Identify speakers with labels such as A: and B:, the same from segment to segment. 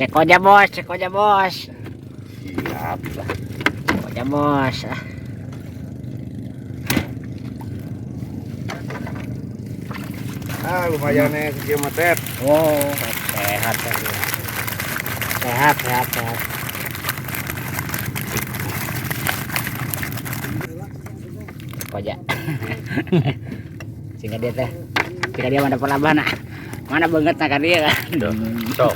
A: Cek aja bos, cek aja bos.
B: Siap lah.
A: Cek aja bos.
B: Lumayan nih kecil meter.
A: Oh, sehat tadi. Sehat, sehat, sehat. Cek aja. Sehingga dia teh. Sehingga dia mana perlaban nah. Mana banget nah dia kan.
B: Sok.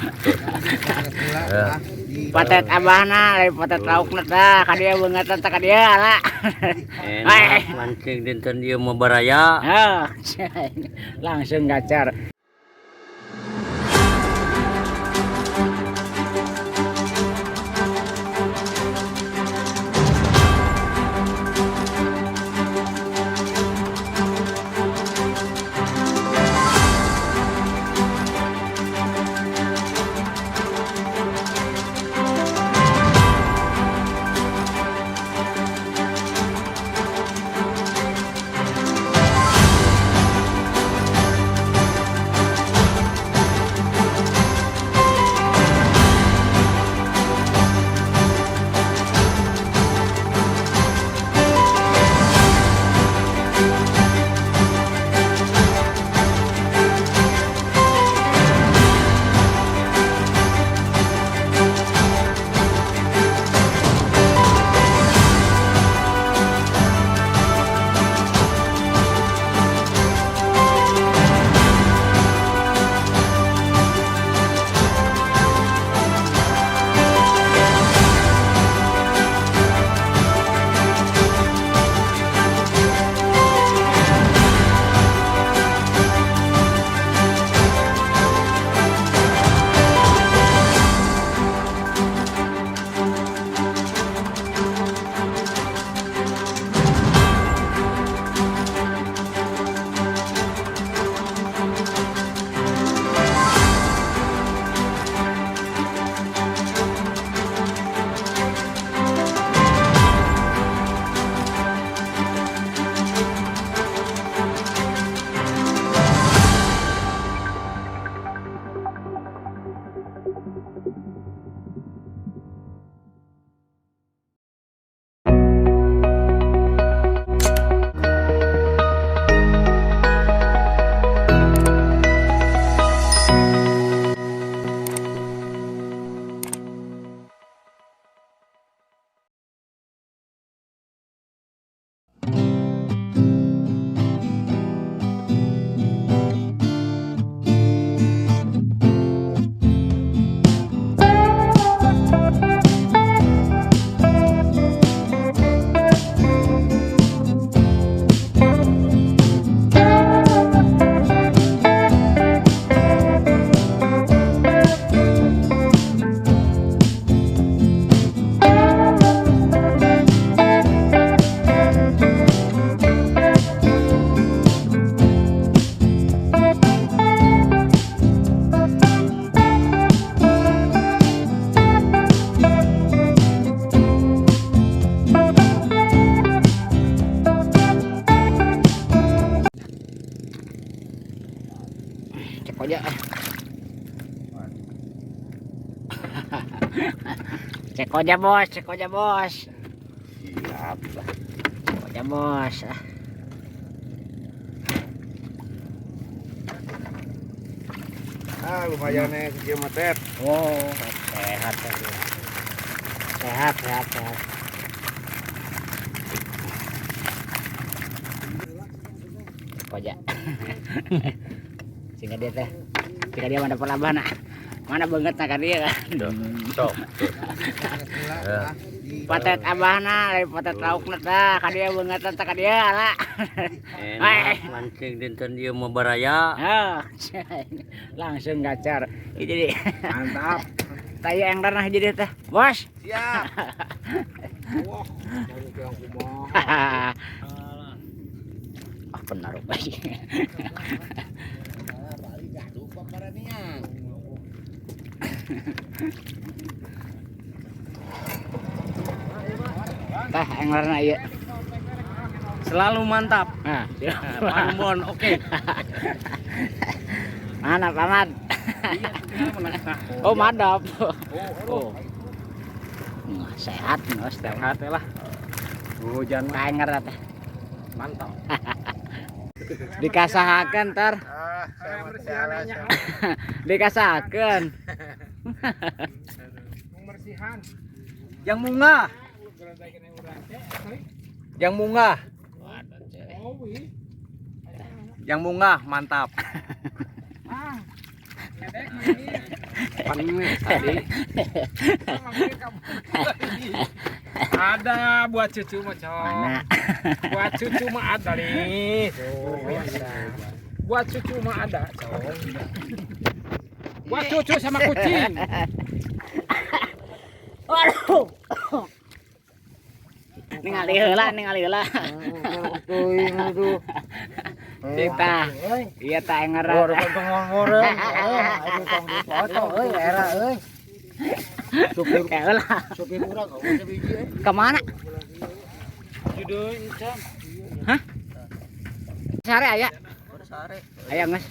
A: Patet abahna, dari patet laukna tah, ka dia beungeut tah ka dia lah.
B: Enak mancing dinten dia mau baraya.
A: Oh, langsung gacar. Cek aja. Cek aja bos, cek aja bos.
B: Siap lah.
A: Cek aja bos.
B: Lumayan nih kecil meter.
A: Oh, sehat tadi. Sehat, sehat, sehat. Cek aja. Sehingga dia teh. Sehingga dia mana perlaban nah. Mana banget nah ka dia kan.
B: Sok.
A: Patet abahna, dari patet laukna tah, ka dia beungeut tah ka dia lah.
B: Enak mancing dinten dia mau baraya.
A: Oh, langsung gacar. Jadi
B: Mantap.
A: tayo yang ranah jadi teh, bos.
B: Siap. Wah, dari yang kumaha.
A: Ah, benar lagi. Tah yang ranah ieu.
B: Selalu mantap.
A: Nah,
B: Panumbon oke.
A: Mana paman? Oh madap. Oh. Sehat nih,
C: Sehat lah. Hujan
A: kayak ngeret.
C: mantap.
A: Dikasahaken tar. Dikasahaken.
C: Pembersihan. Yang bunga. Yang bunga. Yang bunga mantap. Tadi. Ada buat cucu mah,
A: Mana?
C: Buat cucu mah ada nih. Buat cucu mah ada, Buat cucu sama kucing.
A: Waduh. Ningali heula. Kita. Iya tak ngeret. Kemana? Hah? Sare aya? Aya geus.